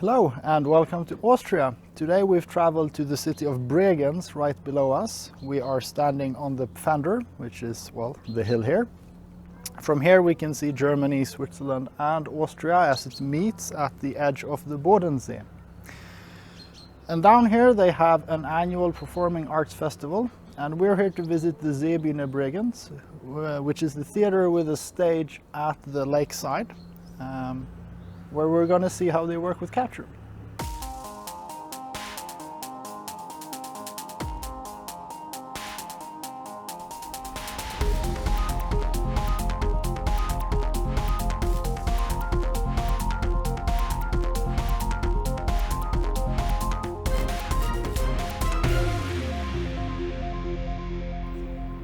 Hello and welcome to Austria. Today we've traveled to the city of Bregenz right below us. We are standing on the Pfander, which is, well, the hill here. From here we can see Germany, Switzerland and Austria as it meets at the edge of the Bodensee. And down here they have an annual performing arts festival, and we're here to visit the Seebühne Bregenz, which is the theater with a stage at the lakeside. Where we're going to see how they work with capture.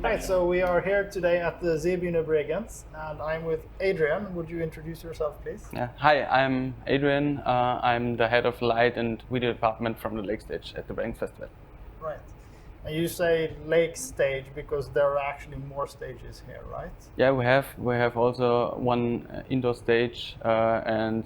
Right, so we are here today at the Seebühne Bregenz, and I'm with Adrian. Would you introduce yourself, please? Yeah. Hi, I'm Adrian. I'm the head of light and video department from the Backstage at the Bregenzer Festspiele. Right. And you say lake stage because there are actually more stages here, right? Yeah, we have also one indoor stage, and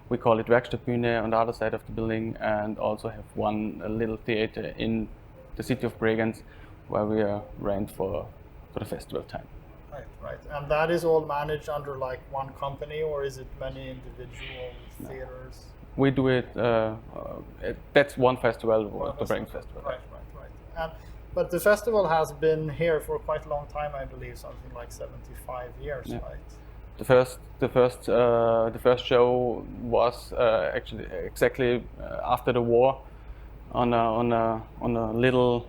we call it Werkstattbühne on the other side of the building, and also have one little theater in the city of Bregenz, where we are rent for the festival time. Right. And that is all managed under like one company, or is it many individual theaters? We do it, that's one festival, the Bregenzer Festival. Right. But the festival has been here for quite a long time, I believe, something like 75 years, yeah. Right? The first show was actually exactly after the war on a little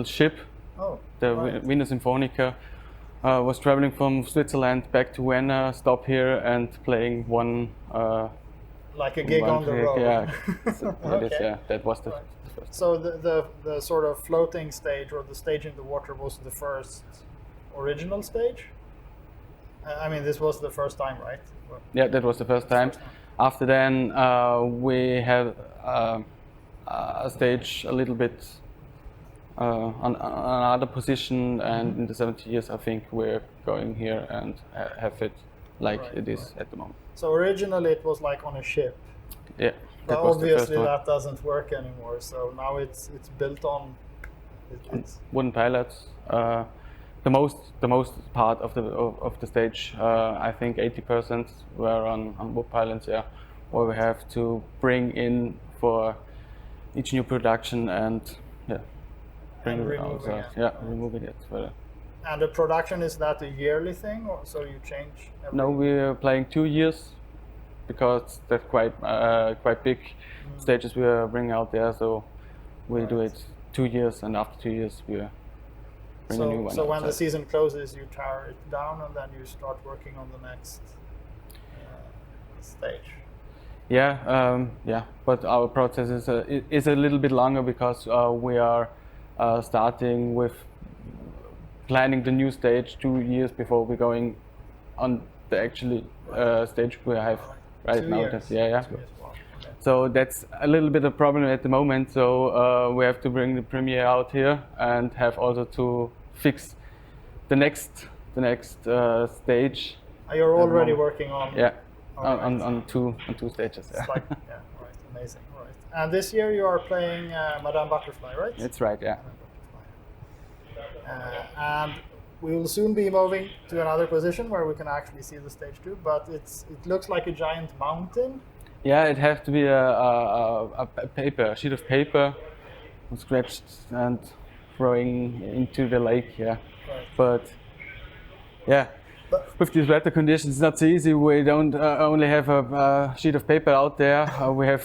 ship. Oh, the right. Wiener Symphonica was traveling from Switzerland back to Vienna, stop here and playing one. Like a gig on the road. Yeah, Okay. That was the Right. first. So the sort of floating stage or the stage in the water was the first original stage? I mean, this was the first time, right? Yeah, that was the first time. After then, we had a stage a little bit on another position, and in the 70 years I think we're going here and have it like it is at the moment. So originally it was like on a ship. Yeah. But obviously that doesn't work anymore, so now it's built on wooden pilots. The most part of the stage, I think 80% were on wood pilots, yeah, where we have to bring in for each new production and yeah. Removing it further. And the production, is that a yearly thing, or so you change every No, we're playing 2 years because that's quite big stages we are bringing out there. So we do it 2 years, and after 2 years we bring a new one. So when outside. the season closes, you tear it down, and then you start working on the next stage. Yeah, but our process is a little bit longer because we are starting with planning the new stage 2 years before we're going on the actually stage we have right 2 now. years. Yeah. 2 years. Wow. Okay. So that's a little bit of a problem at the moment. So we have to bring the premiere out here and have also to fix the next stage. You're already working on. Yeah. Right. On two stages. It's like, yeah, right, amazing, right. And this year you are playing Madame Butterfly, right? That's right, yeah. And we will soon be moving to another position where we can actually see the stage too, but it looks like a giant mountain. Yeah, it has to be a sheet of paper, scratched and throwing into the lake, yeah. Right. But yeah. With these weather conditions, it's not so easy. We don't only have a sheet of paper out there. We have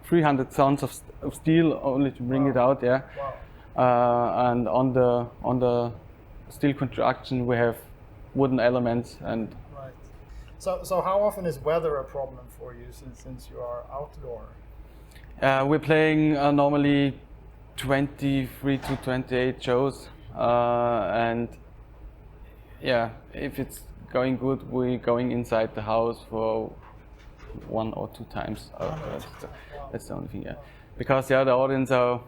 300 tons of steel only to bring it out. Yeah, Wow. and on the steel construction, we have wooden elements and. Right. So how often is weather a problem for you since you are outdoor? We're playing normally 23 to 28 shows, and. Yeah, if it's going good, we're going inside the house for 1 or 2 times. That's the only thing, yeah. Because the audience are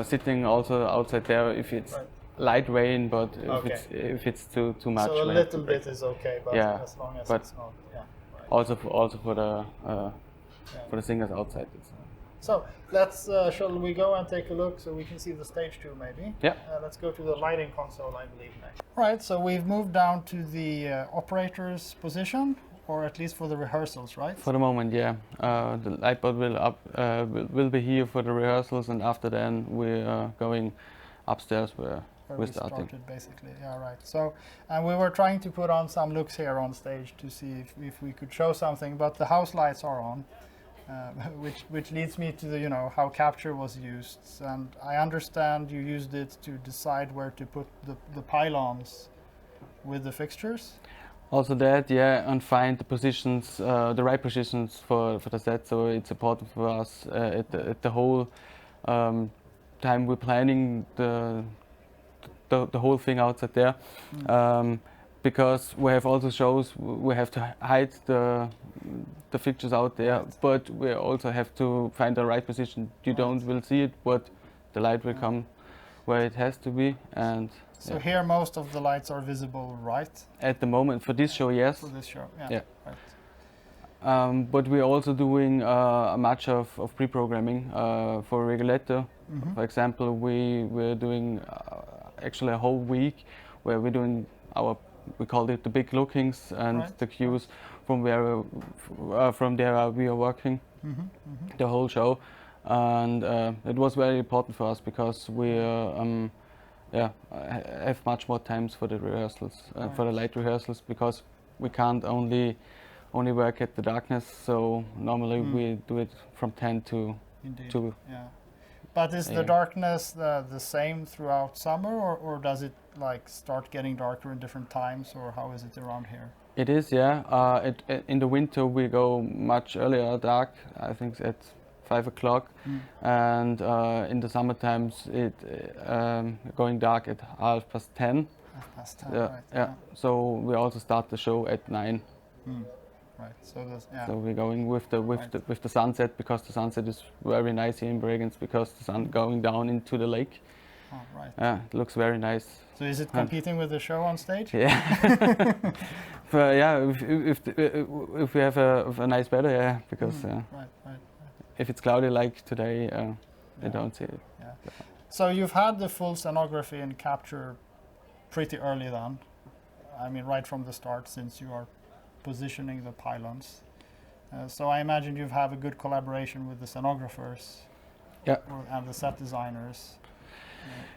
sitting also outside there if it's light rain, but Okay. if it's too much, So a we have to little break bit is okay, but Yeah, as long as but it's not, yeah. Right. also for the singers outside. So let's, shall we go and take a look so we can see the stage too maybe? Yeah. Let's go to the lighting console, I believe, next. Right, so we've moved down to the operator's position, or at least for the rehearsals, right? For the moment, yeah. The lightboard will be here for the rehearsals, and after then we're going upstairs where we're starting. Started basically, yeah, right. So, and we were trying to put on some looks here on stage to see if we could show something, but the house lights are on. Which leads me to the, how capture was used, and I understand you used it to decide where to put the pylons with the fixtures. Also that, yeah, and find the positions, the right positions for the set. So it's important for us at the whole time we're planning the whole thing outside there. Because we have also shows, we have to hide the fixtures out there, but we also have to find the right position. You will see it, but the light will come where it has to be. And so here most of the lights are visible, right? At the moment, for this show, yes. For this show, yeah. Right. But we're also doing much of pre-programming for Regulator. For example, we're doing actually a whole week where we're doing we call it the big lookings and the cues from where from there we are working the whole show, and it was very important for us because we have much more times for the rehearsals, for the light rehearsals, because we can't only work at the darkness. So normally we do it from 10 to 2. Yeah. But is the darkness the same throughout summer, or does it like start getting darker in different times, or how is it around here? It is, yeah. In the winter we go much earlier dark, I think at 5 o'clock, and in the summer times it going dark at 10:30. 10:30, yeah, right. yeah. So we also start the show at 9. Right. So we're going with the sunset, because the sunset is very nice here in Bregenz, because the sun going down into the lake. Oh, right. Yeah, it looks very nice. So is it competing with the show on stage? Yeah. But yeah, if we have a nice weather, yeah, because right. if it's cloudy like today, I don't see it. Yeah. So you've had the full scenography and capture pretty early then. I mean, right from the start, since you are positioning the pylons. So I imagine you have a good collaboration with the scenographers, and the set designers.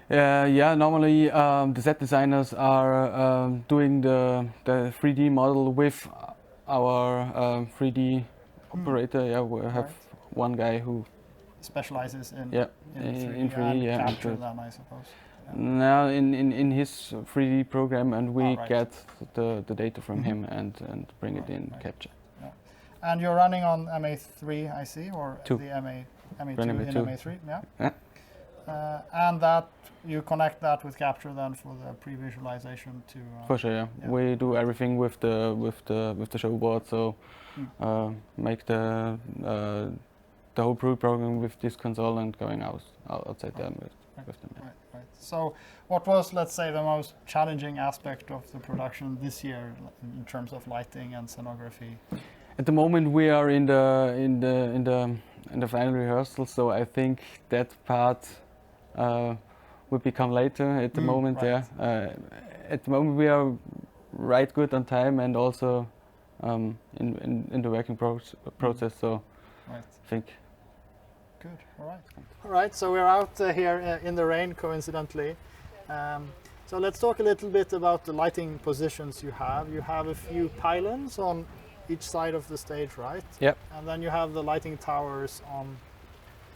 Yeah, normally the set designers are doing the 3D model with our 3D operator. Yeah, we have one guy who specializes in 3D, and capture them, I suppose. Now in his 3D program, and we get the data from him and bring it in capture. Yeah. And you're running on MA3, I see, or 2. the MA2 in in MA2. MA3, yeah. And that you connect that with capture then for the pre-visualization to. For sure, yeah. We do everything with the show board, so make the whole pre-program with this console and going outside there with them. Right. So, what was, let's say, the most challenging aspect of the production this year in terms of lighting and scenography? At the moment, we are in the final rehearsal, so I think that part will become later. At the moment, at the moment, we are right good on time, and also in the working process. So, I think. Good. All right. So we're out here in the rain, coincidentally. So let's talk a little bit about the lighting positions you have. You have a few pylons on each side of the stage, right? Yep. And then you have the lighting towers on,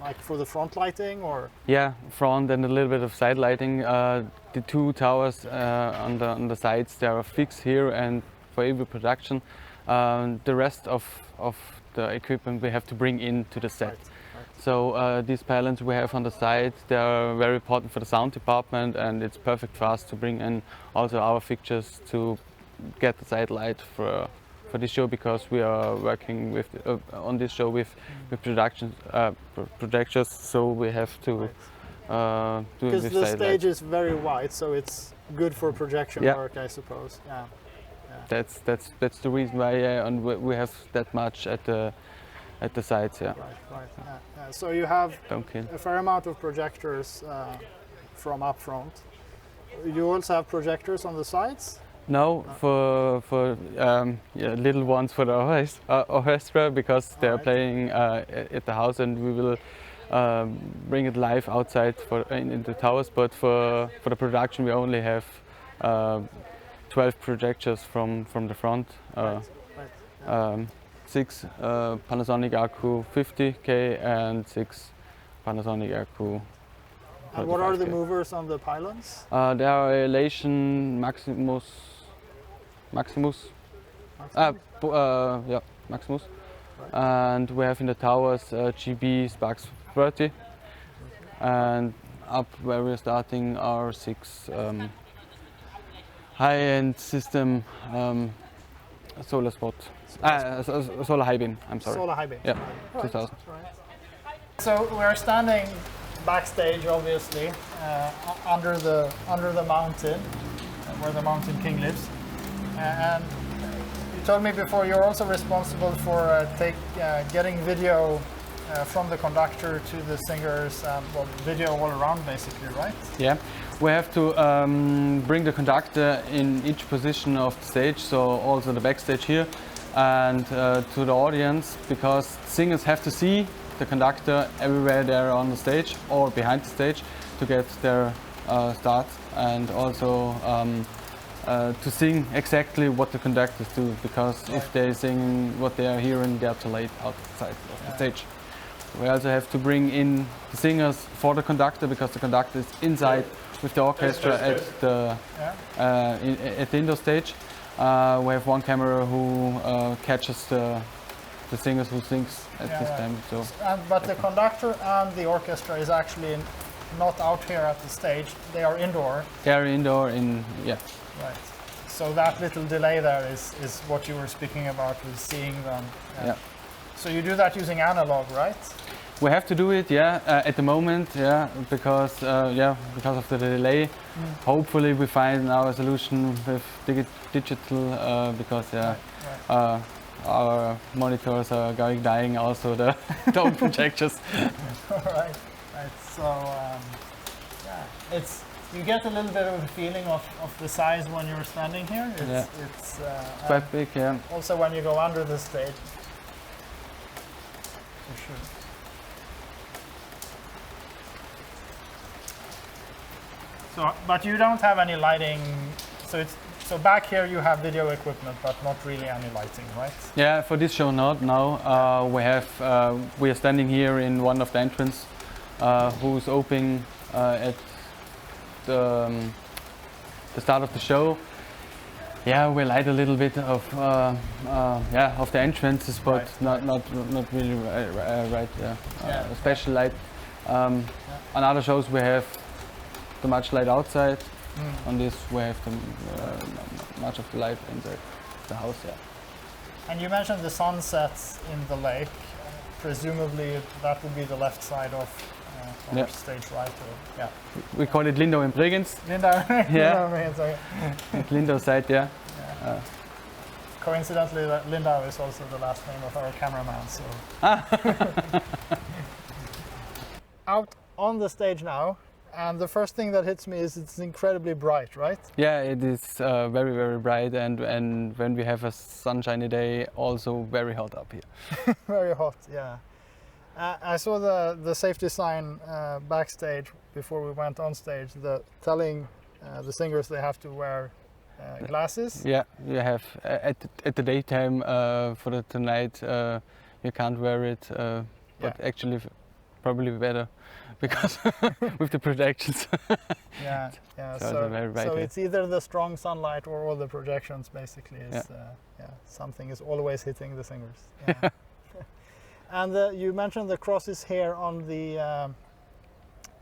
like for the front lighting, or? Yeah, front and a little bit of side lighting. The 2 towers on the sides, they are fixed here, and for every production, the rest of the equipment we have to bring into the set. So these pylons we have on the side, they are very important for the sound department, and it's perfect for us to bring in also our fixtures to get the side light for this show, because we are working with on this show with projections. So we have to doing Because with the side stage lights. is very wide, so it's good for projection Yeah. work, I suppose. Yeah. That's the reason why, and we have that much at the sides. Yeah. Right. So you have Don't kill. a fair amount of projectors from up front. You also have projectors on the sides? No, for little ones for the orchestra because they are Alright. playing at the house, and we will bring it live outside in the towers. But for the production, we only have 12 projectors from the front. Right. 6 Panasonic Accu 50K and 6 Panasonic Accu. And what are the 35K. movers on the pylons? They are Elation Maximus. Maximus? Maximus. And we have in the towers GB Sparks 30. And up where we're starting are 6 high-end system solar spot. Solar high beam, I'm sorry. Solar high beam. Yeah, Right. 2000. Right. So we're standing backstage, obviously, under the mountain, where the Mountain King lives. And you told me before you're also responsible for getting video from the conductor to the singers, well, video all around, basically, right? Yeah, we have to bring the conductor in each position of the stage, so also the backstage here, and to the audience, because singers have to see the conductor everywhere they're on the stage or behind the stage to get their start, and also to sing exactly what the conductors do, because if they sing what they are hearing, they're too late outside of the stage. We also have to bring in the singers for the conductor, because the conductor is inside with the orchestra at the indoor stage. We have one camera who catches the singers who sings at this time. So, but the conductor and the orchestra is actually not out here at the stage. They are indoor. they are indoor yeah. Right. So that little delay there is what you were speaking about with seeing them. Yeah. So you do that using analog, right? We have to do it, at the moment, because of the delay. Hopefully we find now a solution with digital, because our monitors are dying also, the old projectors. Right. So you get a little bit of a feeling of the size when you're standing here. It's quite big, yeah. Also when you go under the stage. For sure. So, but you don't have any lighting. So back here you have video equipment, but not really any lighting, right? Yeah, for this show not now. We are standing here in one of the entrance, who's opening at the start of the show. Yeah, we light a little bit of the entrances, but not really right. A special light. On other shows we have the much light outside. On this we have much of the light inside the house. Yeah. And you mentioned the sunsets in the lake. Presumably that would be the left side of our stage, right? Or, We call it Lindau in Bregenz. Lindau. Lindau side, yeah. Coincidentally, Lindau is also the last name of our cameraman. So. Out on the stage now, and the first thing that hits me is it's incredibly bright, right? Yeah, it is very, very bright, and when we have a sunshiny day, also very hot up here. Very hot, yeah. I saw the safety sign backstage before we went on stage, telling the singers they have to wear glasses. Yeah, you have at the daytime for tonight you can't wear it, but actually probably better because with the projections. So it's either the strong sunlight or all the projections basically. Something is always hitting the singers. Yeah. And you mentioned the crosses here on the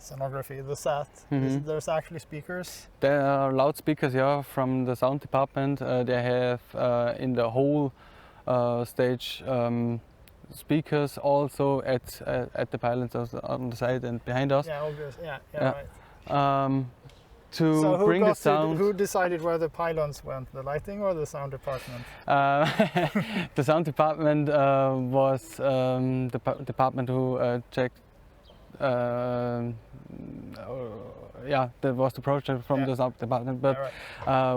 scenography, the set. There's actually speakers. There are loudspeakers, from the sound department. They have in the whole stage speakers also at the pylons on the side and behind us. Yeah, obvious. Yeah, Yeah. right. To So bring the sound. who decided where the pylons went, the lighting or the sound department? The sound department was the department who checked. Yeah, that was the project from the sound department. But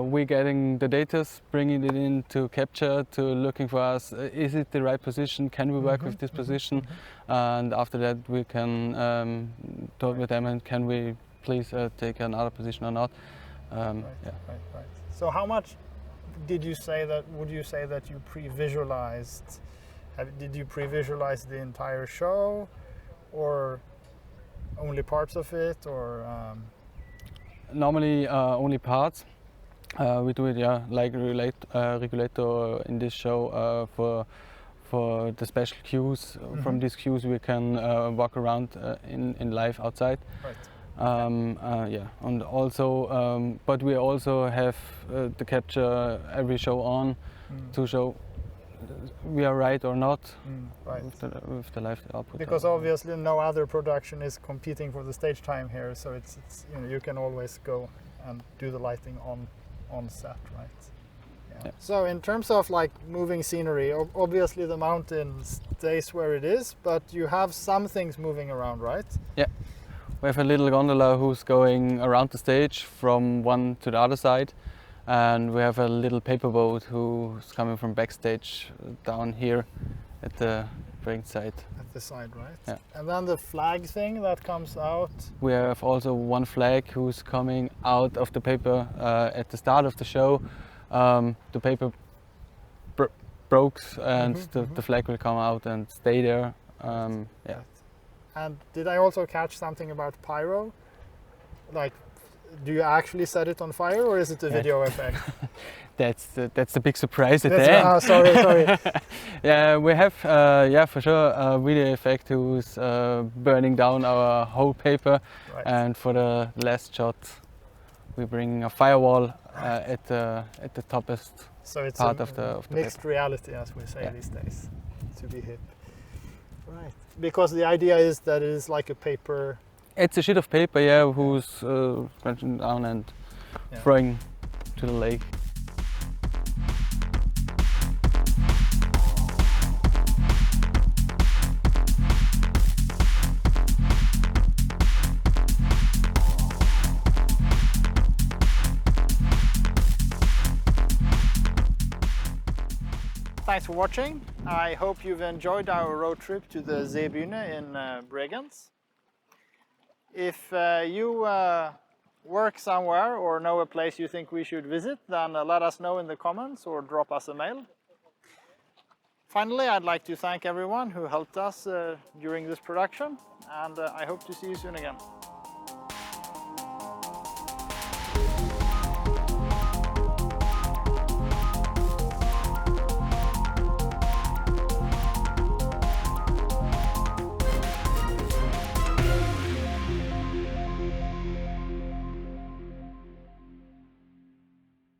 we're getting the data, bringing it in to capture, to looking for us. Is it the right position? Can we work with this position? And after that, we can talk with them and can we please take another position or not. Right. So how much did you say that, would you say that you pre-visualized? Did you pre-visualize the entire show or only parts of it, or? Normally only parts. We do it, yeah, like regulator in this show for the special cues. From these cues we can walk around in live outside. Right. Yeah, and also, but we also have the capture every show on to show we are right or not right. with the live output. Because obviously no other production is competing for the stage time here, so it's you know, you can always go and do the lighting on set, right? Yeah. So in terms of like moving scenery, obviously the mountain stays where it is, but you have some things moving around, right? Yeah. We have a little gondola who's going around the stage from one to the other side, and we have a little paper boat who's coming from Backstage down here at the Bregenz side. At the side, right? Yeah. And then the flag thing that comes out. We have also one flag who's coming out of the paper at the start of the show. The paper broke and the flag will come out and stay there. Yeah. And did I also catch something about pyro? Like, do you actually set it on fire, or is it a video effect? That's the big surprise at the end. Sorry. Yeah, we have yeah, for sure a video effect who's burning down our whole paper, and for the last shot we bring a firewall at the topest part of the mixed paper. reality, as we say these days, to be hip. Right. Because the idea is that it is like a paper. It's a sheet of paper, yeah, who's crunching down and throwing to the lake. Thanks for watching. I hope you've enjoyed our road trip to the Seebühne in Bregenz. If you work somewhere or know a place you think we should visit, then let us know in the comments or drop us a mail. Finally, I'd like to thank everyone who helped us during this production, and I hope to see you soon again.